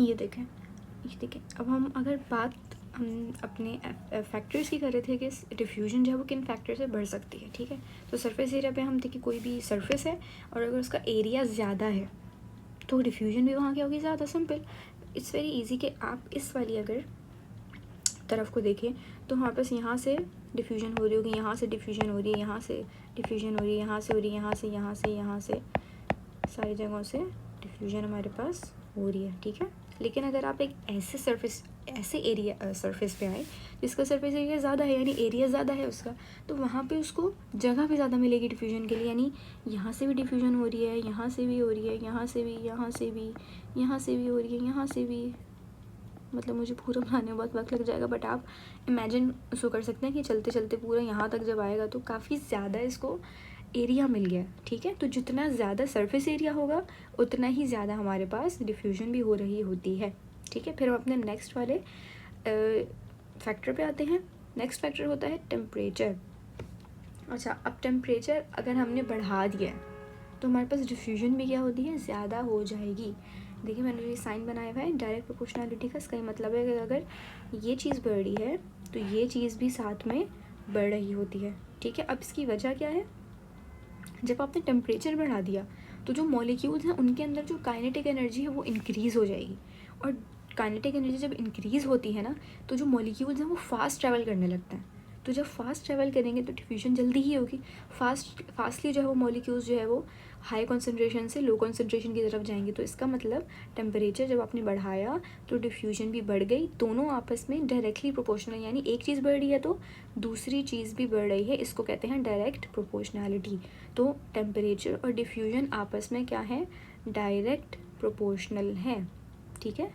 ये देखें अब हम अगर बात हम अपने फैक्टर्स की कर रहे थे कि डिफ्यूजन जो है वो किन फैक्टर से बढ़ सकती है, ठीक है। तो सरफेस एरिया पे हम देखिए कोई भी सरफेस है और अगर उसका एरिया ज़्यादा है तो डिफ्यूजन भी वहाँ क्या होगी, ज़्यादा। सिंपल, इट्स वेरी इजी कि आप इस वाली अगर तरफ को देखें तो हमारे पास यहाँ से डिफ्यूजन हो रही होगी, यहाँ से डिफ्यूजन हो रही है, यहाँ से डिफ्यूजन हो रही है, यहाँ से हो रही है, यहाँ से सारी जगहों से डिफ्यूजन हमारे पास हो रही है, ठीक है। लेकिन अगर आप एक ऐसे सरफेस पे आए जिसका सरफेस एरिया ज़्यादा है, यानी एरिया ज़्यादा है उसका, तो वहाँ पे उसको जगह भी ज़्यादा मिलेगी डिफ्यूजन के लिए। यानी यहाँ से भी डिफ्यूजन हो रही है, यहाँ से भी हो रही है, यहाँ से भी, यहाँ से भी, यहाँ से भी हो रही है, यहाँ से भी। मतलब मुझे पूरा बनाने में बहुत वक्त लग जाएगा, बट आप इमेजिन उसको कर सकते हैं कि चलते चलते पूरा यहाँ तक जब आएगा तो काफ़ी ज़्यादा इसको एरिया मिल गया, ठीक है। तो जितना ज़्यादा सरफेस एरिया होगा उतना ही ज़्यादा हमारे पास डिफ्यूजन भी हो रही होती है, ठीक है। फिर हम अपने नेक्स्ट वाले फैक्टर पे आते हैं। नेक्स्ट फैक्टर होता है टेम्परेचर। अच्छा, अब टेम्परेचर अगर हमने बढ़ा दिया है तो हमारे पास डिफ्यूजन भी क्या होती है, ज़्यादा हो जाएगी। देखिए मैंने ये साइन बनाया हुआ है डायरेक्ट प्रोपोर्शनलिटी का। इसका मतलब है कि अगर ये चीज़ बढ़ रही है तो ये चीज़ भी साथ में बढ़ रही होती है, ठीक है। अब इसकी वजह क्या है, जब आपने टेम्परेचर बढ़ा दिया तो जो मॉलिक्यूल्स हैं उनके अंदर जो काइनेटिक एनर्जी है वो इंक्रीज़ हो जाएगी। और काइनेटिक एनर्जी जब इंक्रीज़ होती है ना तो जो मॉलिक्यूल्स हैं वो फास्ट ट्रैवल करने लगते हैं। तो जब फास्ट ट्रैवल करेंगे तो डिफ्यूजन जल्दी ही होगी। फास्टली जो है वो मॉलिक्यूल्स जो है वो हाई कॉन्सेंट्रेशन से लो कॉन्सेंट्रेशन की तरफ जाएंगे। तो इसका मतलब टेम्परेचर जब आपने बढ़ाया तो डिफ्यूजन भी बढ़ गई। दोनों आपस में डायरेक्टली प्रोपोर्शनल, यानी एक चीज़ बढ़ रही है तो दूसरी चीज़ भी बढ़ रही है। इसको कहते हैं डायरेक्ट प्रोपोर्शनैलिटी। तो टेम्परेचर और डिफ्यूजन आपस में क्या है, डायरेक्ट प्रोपोर्शनल है, ठीक है।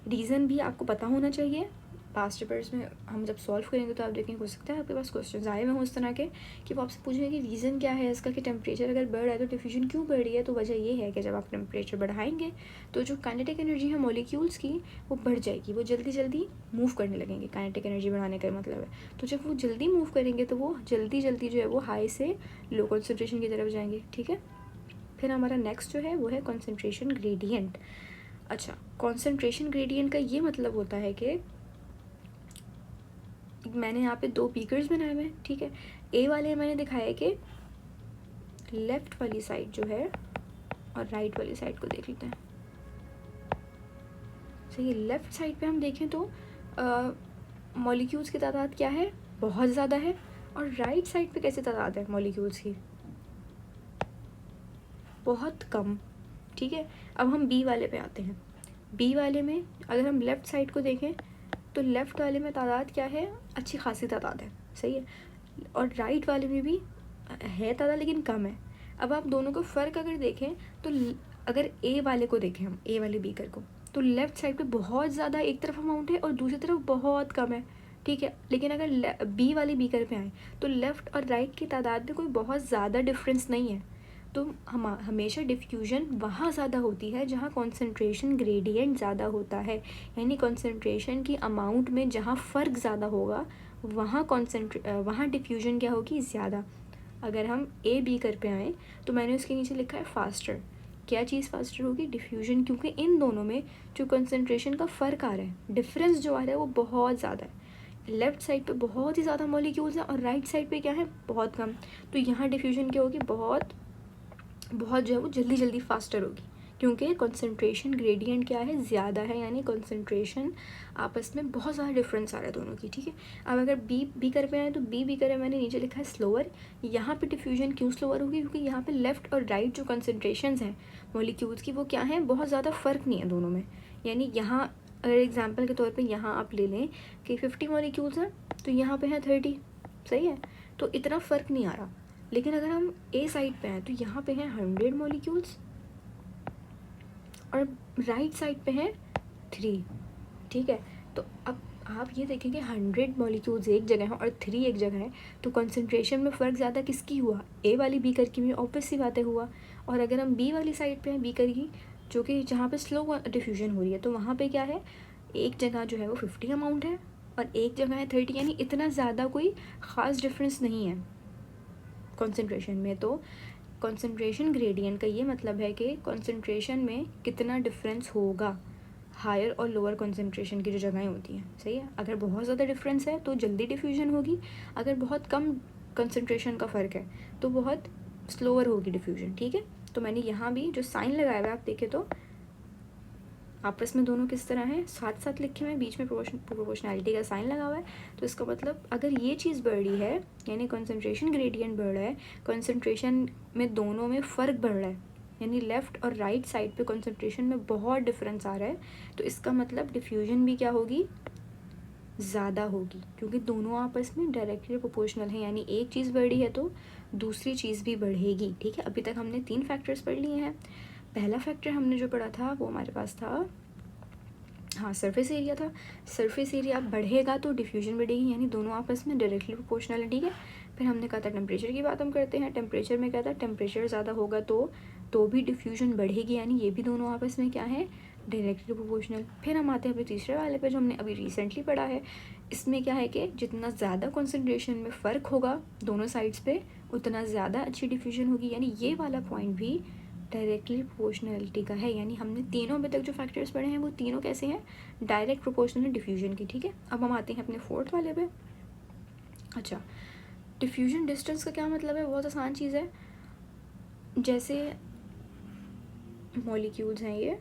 रीज़न भी आपको पता होना चाहिए। पास्ट पेपर्स में हम जब सॉल्व करेंगे तो आप देखेंगे, हो सकता है आपके पास क्वेश्चन आए हुए हों इस तरह के कि वो आपसे पूछेंगे कि रीज़न क्या है इसका, कि टेम्परेचर अगर बढ़ रहा है तो डिफ्यूजन क्यों बढ़ रही है। तो वजह ये है कि जब आप टेम्परेचर बढ़ाएंगे तो जो काइनेटिक एनर्जी है मॉलिक्यूल्स की वो बढ़ जाएगी, वो जल्दी जल्दी मूव करने लगेंगे। काइनेटिक एनर्जी बढ़ाने का मतलब है, तो जब वो जल्दी मूव करेंगे तो वो जल्दी जल्दी जो है वो हाई से लो कॉन्सेंट्रेशन की तरफ जाएंगे, ठीक है। फिर हमारा नेक्स्ट जो है वो है कॉन्सेंट्रेशन ग्रेडियंट। अच्छा, कॉन्सेंट्रेशन ग्रेडियंट का ये मतलब होता है कि मैंने यहाँ पे दो बीकर्स बनाए हुए हैं, ठीक है। ए वाले मैंने दिखाया कि लेफ़्ट वाली साइड जो है और राइट वाली साइड को देख लेते हैं। सही है, लेफ़्ट साइड पे हम देखें तो मॉलिक्यूल्स की तादाद क्या है, बहुत ज़्यादा है। और राइट साइड पे कैसे तादाद है मॉलिक्यूल्स की, बहुत कम, ठीक है। अब हम बी वाले पे आते हैं। बी वाले में अगर हम लेफ़्ट साइड को देखें तो लेफ़्ट वाले में तादाद क्या है, अच्छी खासी तादाद है, सही है। और राइट वाले में भी है तादाद लेकिन कम है। अब आप दोनों को फ़र्क अगर देखें तो अगर ए वाले को देखें हम, ए वाले बीकर को, तो लेफ़्ट साइड पे बहुत ज़्यादा एक तरफ अमाउंट है और दूसरी तरफ बहुत कम है, ठीक है। लेकिन अगर बी वाले बीकर पे आए तो लेफ़्ट और राइट की तादाद में कोई बहुत ज़्यादा डिफरेंस नहीं है। तो हम हमेशा डिफ्यूजन वहाँ ज़्यादा होती है जहाँ कॉन्सेंट्रेशन ग्रेडियंट ज़्यादा होता है, यानी कॉन्सेंट्रेशन की अमाउंट में जहाँ फ़र्क ज़्यादा होगा वहाँ डिफ्यूजन क्या होगी, ज़्यादा। अगर हम ए बी कर पे आएँ तो मैंने उसके नीचे लिखा है फास्टर। क्या चीज़ फास्टर होगी, डिफ्यूजन, क्योंकि इन दोनों में जो कंसंट्रेशन का फ़र्क आ रहा है, डिफरेंस जो आ रहा है वो बहुत ज़्यादा है। लेफ़्ट साइड पे बहुत ही ज़्यादा मॉलिक्यूल्स हैं और राइट साइड पे क्या है, बहुत कम। तो यहाँ डिफ्यूजन क्या होगी, बहुत जो है वो जल्दी जल्दी फास्टर होगी, क्योंकि कंसंट्रेशन ग्रेडियंट क्या है, ज़्यादा है, यानी कंसंट्रेशन आपस में बहुत ज़्यादा डिफरेंस आ रहा है दोनों की, ठीक है। अब अगर बी कर पे आए तो बी कर मैंने नीचे लिखा है स्लोअर। यहाँ पे डिफ्यूजन क्यों स्लोअर होगी, क्योंकि यहाँ पे लेफ़्ट और राइट जो कंसंट्रेशंस हैं मॉलिक्यूल्स की वो क्या है, बहुत ज़्यादा फ़र्क नहीं है दोनों में। यानी यहाँ अगर एग्जाम्पल के तौर पर यहाँ आप ले लें कि 50 मॉलिक्यूल्स हैं तो यहाँ पे है 30, सही है, तो इतना फ़र्क नहीं आ रहा। लेकिन अगर हम ए साइड पे हैं तो यहाँ पे हैं 100 मॉलिक्यूल्स और राइट साइड पे हैं 3, ठीक है। तो अब आप ये देखेंगे 100 मॉलिक्यूल्स एक जगह हैं और 3 एक जगह है, तो कंसंट्रेशन में फ़र्क ज़्यादा किसकी हुआ, ए वाली बीकर की में, ऑब्वियस सी बातें हुआ। और अगर हम बी वाली साइड पे हैं बीकर की, जो कि जहाँ पे स्लो डिफ्यूजन हो रही है, तो वहाँ पे क्या है, एक जगह जो है वो 50 अमाउंट है और एक जगह है 30, यानी इतना ज़्यादा कोई ख़ास डिफरेंस नहीं है कंसंट्रेशन में। तो कंसंट्रेशन ग्रेडियंट का ये मतलब है कि कंसंट्रेशन में कितना डिफरेंस होगा, हायर और लोअर कंसंट्रेशन की जो जगहें होती हैं, सही है। अगर बहुत ज़्यादा डिफरेंस है तो जल्दी डिफ्यूजन होगी, अगर बहुत कम कंसंट्रेशन का फ़र्क है तो बहुत स्लोअर होगी डिफ्यूजन, ठीक है। तो मैंने यहाँ भी जो साइन लगाया हुआ है आप देखें तो आपस में दोनों किस तरह हैं, साथ साथ लिखे हुए हैं, बीच में प्रोपोर्शनैलिटी का साइन लगा हुआ है। तो इसका मतलब अगर ये चीज़ बढ़ रही है यानी कंसंट्रेशन ग्रेडियंट बढ़ रहा है, कंसंट्रेशन में दोनों में फ़र्क बढ़ रहा है, यानी लेफ़्ट और राइट साइड पे कंसंट्रेशन में बहुत डिफरेंस आ रहा है, तो इसका मतलब डिफ्यूजन भी क्या होगी, ज़्यादा होगी, क्योंकि दोनों आपस में डायरेक्टली प्रोपोर्शनल है। यानी एक चीज़ बढ़ रही है तो दूसरी चीज़ भी बढ़ेगी, ठीक है। अभी तक हमने 3 फैक्टर्स पढ़ लिए हैं। पहला फैक्टर हमने जो पढ़ा था वो हमारे पास था, हाँ, सरफेस एरिया था। सरफेस एरिया बढ़ेगा तो डिफ्यूजन बढ़ेगी, यानी दोनों आपस में डायरेक्टली प्रोपोर्शनल है, ठीक है। फिर हमने कहा था टेम्परेचर की बात हम करते हैं। टेम्परेचर में क्या था, टेम्परेचर ज़्यादा होगा तो भी डिफ्यूजन बढ़ेगी, यानी ये भी दोनों आपस में क्या है, डायरेक्टली प्रोपोर्शनल। फिर हम आते हैं अपने तीसरे वाले पे जो हमने अभी रिसेंटली पढ़ा है। इसमें क्या है कि जितना ज़्यादा कॉन्सेंट्रेशन में फ़र्क होगा दोनों साइड्स पे उतना ज़्यादा अच्छी डिफ्यूजन होगी, यानी ये वाला पॉइंट भी डायरेक्टली प्रोपोर्शनलिटी का है। यानी हमने तीनों अभी तक जो फैक्टर्स पढ़े हैं वो तीनों कैसे हैं, डायरेक्ट प्रोपोर्शनल डिफ्यूजन की, ठीक है। अब हम आते हैं अपने फोर्थ वाले पे। अच्छा, डिफ्यूजन डिस्टेंस का क्या मतलब है, बहुत आसान चीज़ है। जैसे मॉलिक्यूल्स हैं ये,